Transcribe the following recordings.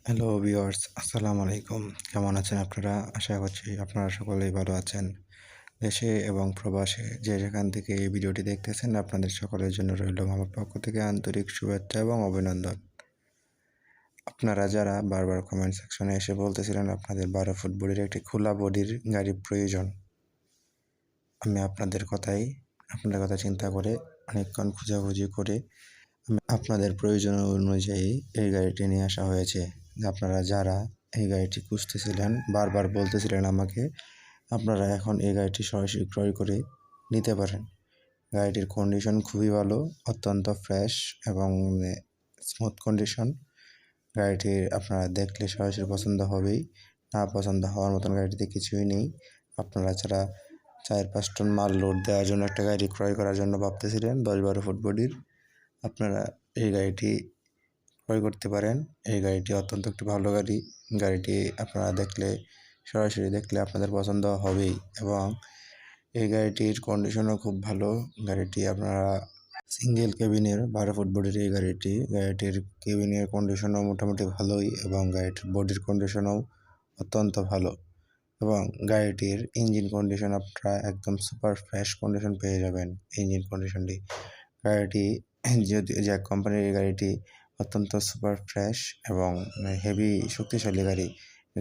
Hello viewers, আসসালামু আলাইকুম। কেমন আছেন আপনারা? আশা করছি আপনারা সকলেই ভালো আছেন। দেশে এবং প্রবাসে যে যেখান থেকে এই ভিডিওটি দেখতেছেন আপনাদের সকলের জন্য রইল আমার পক্ষ থেকে আন্তরিক শুভেচ্ছা এবং অভিনন্দন। আপনারা যারা বারবার কমেন্ট সেকশনে এসে বলতেছিলেন আপনাদের 12 ফুট বডির একটি খোলা বডির গাড়ি প্রয়োজন। আমি আপনাদের কথা চিন্তা করে অনেকক্ষণ খোঁজাখুঁজি করে আপনাদের প্রয়োজন অনুযায়ী এই গাড়িটি নিয়ে আসা হয়েছে। আপনারা যারা এই গাড়িটি খুঁজতেছিলেন, বারবার বলতেছিলেন আমাকে, আপনারা এখন এই গাড়িটি সরাসরি ক্রয় করে নিতে পারেন। গাড়িটির কন্ডিশন খুবই ভালো, অত্যন্ত ফ্রেশ এবং স্মুথ কন্ডিশন। গাড়িটি আপনারা দেখলে সরাসরি পছন্দ হবেই। না পছন্দ হওয়ার মতন গাড়িটিতে কিছুই নেই। আপনারা যারা 4-5 টন মাল লোড দেওয়ার জন্য একটা গাড়ি ক্রয় করার জন্য ভাবতেছিলেন 10-12 ফুট বডির, আপনারা এই গাড়িটি ক্রয় করতে পারেন। এই গাড়িটি অত্যন্ত একটি ভালো গাড়ি। গাড়িটি আপনারা সরাসরি দেখলে আপনাদের পছন্দ হবেই এবং এই গাড়িটির কন্ডিশনও খুব ভালো। গাড়িটি আপনারা সিঙ্গেল কেবিনের 12 ফুট বডির এই গাড়িটির কেবিনের কন্ডিশনও মোটামুটি ভালোই এবং গাড়িটির বডির কন্ডিশনও অত্যন্ত ভালো এবং গাড়িটির ইঞ্জিন কন্ডিশন আপনারা একদম সুপার ফ্রেশ কন্ডিশন পেয়ে যাবেন। ইঞ্জিন কন্ডিশনটি গাড়িটি যে কোম্পানির এই গাড়িটি অত্যন্ত সুপার ফ্রেশ এবং হেভি শক্তিশালী গাড়ি।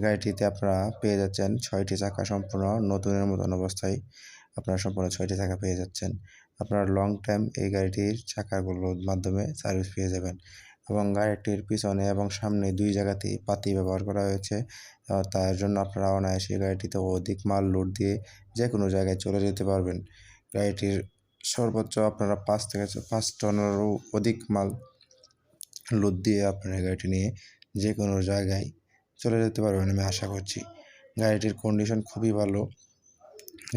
গাড়িটিতে আপনারা পেয়ে যাচ্ছেন 6টি চাকা সম্পূর্ণ নতুনের মতন অবস্থায় আপনারা সম্পূর্ণ 6টি চাকা পেয়ে যাচ্ছেন। আপনারা লং টাইম এই গাড়িটির চাকাগুলোর মাধ্যমে সার্ভিস পেয়ে যাবেন এবং গাড়িটির পিছনে এবং সামনে 2 জায়গাতেই পাতি ব্যবহার করা হয়েছে। তার জন্য আপনারা অনায়াসে গাড়িটিতে অধিক মাল লোড দিয়ে যেকোনো জায়গায় চলে যেতে পারবেন। গাড়িটির সর্বোচ্চ আপনারা 5 টনেরও অধিক মাল লোড দিয়ে আপনারা গাড়িটি নিয়ে যেকোনো জায়গায় চলে যেতে পারবেন আমি আশা করছি। গাড়িটির কন্ডিশন খুবই ভালো।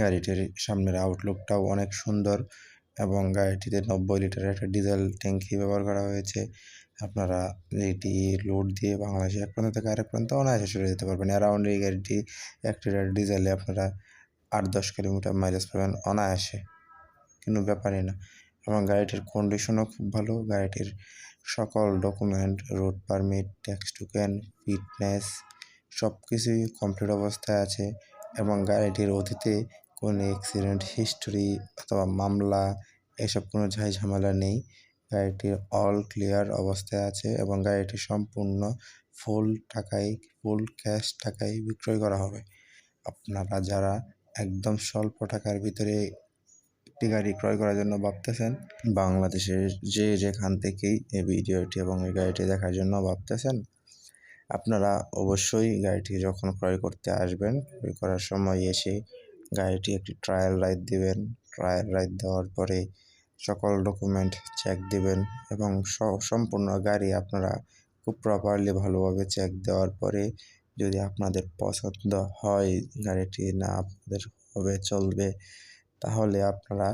গাড়িটির সামনের আউটলুকটাও অনেক সুন্দর এবং গাড়িটিতে 90 লিটারের একটা ডিজেল ট্যাঙ্কি ব্যবহার করা হয়েছে। আপনারা এটি লোড দিয়ে বাংলাদেশের এক প্রান্ত থেকে আরেক প্রান্তে অনায়াসে চলে যেতে পারবেন। অ্যারাউন্ড এই গাড়িটি 1 লিটার ডিজেলে আপনারা 8-10 কিলোমিটার মাইলেজ পাবেন অনায়াসে, কোনো ব্যাপারই না এবং গাড়িটির কন্ডিশনও খুব ভালো। গাড়িটির সকল document, road permit, tax token, fitness সব কিছুই কমপ্লিট অবস্থায় আছে এবং গাড়িটির অতীতে কোনো অ্যাক্সিডেন্ট হিস্টরি অথবা মামলা এসব কোনো ঝামেলা নেই। গাড়িটি অল ক্লিয়ার অবস্থায় আছে এবং গাড়িটি সম্পূর্ণ ফুল ক্যাশ টাকায় বিক্রয় করা হবে। আপনারা যারা একদম স্বল্প টাকার ভিতরে একটি গাড়ি ক্রয় করার জন্য ভাবতেছেন, বাংলাদেশের যেখান থেকেই এই ভিডিওটি এবং এই গাড়িটি দেখার জন্য ভাবতেছেন, আপনারা অবশ্যই গাড়িটি যখন ক্রয় করতে আসবেন, ক্রয় করার সময় এসে গাড়িটি একটি ট্রায়াল রাইড দিবেন। ট্রায়াল রাইড দেওয়ার পরে সকল ডকুমেন্ট চেক দিবেন এবং সম্পূর্ণ গাড়ি আপনারা খুব প্রপারলি ভালোভাবে চেক দেওয়ার পরে যদি আপনাদের পছন্দ হয় গাড়িটি না আপনাদের চলবে, তাহলে আপনারা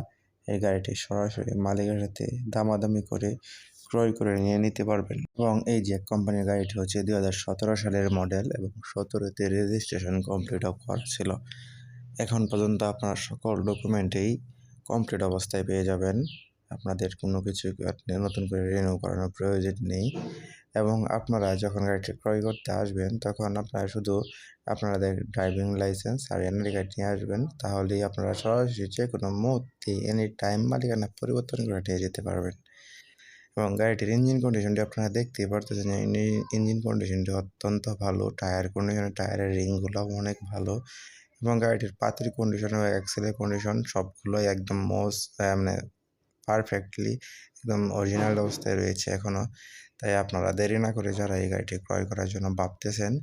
এই গাড়িটি সরাসরি মালিকের সাথে দামাদামি করে ক্রয় করে নিয়ে নিতে পারবেন এবং এই যে কোম্পানির গাড়িটি হচ্ছে 2017 সালের মডেল এবং 17তে রেজিস্ট্রেশন কমপ্লিট করা ছিল। এখন পর্যন্ত আপনার সকল ডকুমেন্টেই কমপ্লিট অবস্থায় পেয়ে যাবেন। আপনাদের কোনো কিছু নতুন করে রিনিউ করানোর প্রয়োজন নেই এবং আপনারা যখন গাড়িটি ক্রয় করতে আসবেন তখন আপনারা শুধু আপনাদের ড্রাইভিং লাইসেন্স আর এনআইডি কার্ড নিয়ে আসবেন, তাহলেই আপনারা সরাসরি যে কোনো মুহূর্তে এনি টাইম মালিকানা পরিবর্তন করে নিয়ে যেতে পারবেন এবং গাড়িটির ইঞ্জিন কন্ডিশনটি আপনারা দেখতেই পারতেছেন। ইঞ্জিন কন্ডিশনটি অত্যন্ত ভালো। টায়ারের রিংগুলোও অনেক ভালো এবং গাড়িটির পাতির কন্ডিশন এবং অ্যাক্সেলের কন্ডিশন সবগুলোই একদম মানে পারফেক্টলি একদম অরিজিনাল অবস্থায় রয়েছে এখনও। তাই আপনারা দেরি না করে যারা এই গাড়িটি ক্রয় করার জন্য ভাবতেছেন,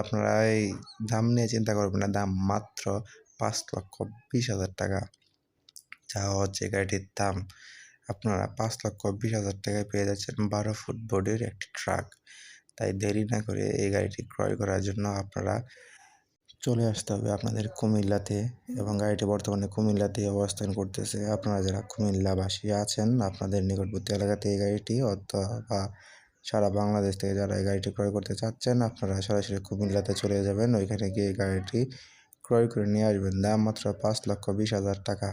আপনারা এই দাম নিয়ে চিন্তা করবেন না। দাম মাত্র 5,20,000 টাকা। যা হচ্ছে গাড়িটির দাম। আপনারা 5,20,000 টাকায় পেয়ে যাচ্ছেন 12 ফুট বডির একটি ট্রাক। তাই দেরি না করে এই গাড়িটি ক্রয় করার জন্য আপনারা চলে আসতে হবে আপনাদের কুমিল্লাতে এবং গাড়িটি বর্তমানে কুমিল্লাতেই অবস্থান করতেছে। আপনারা যারা কুমিল্লাবাসী আছেন আপনাদের নিকটবর্তী এলাকাতে এই গাড়িটি অথবা সারা বাংলাদেশ থেকে যারা এই গাড়িটি ক্রয় করতে চাচ্ছেন আপনারা সরাসরি কুমিল্লাতে চলে যাবেন। ওইখানে গিয়ে গাড়িটি ক্রয় করে নিয়ে আসবেন। দাম মাত্র 5,20,000 টাকা।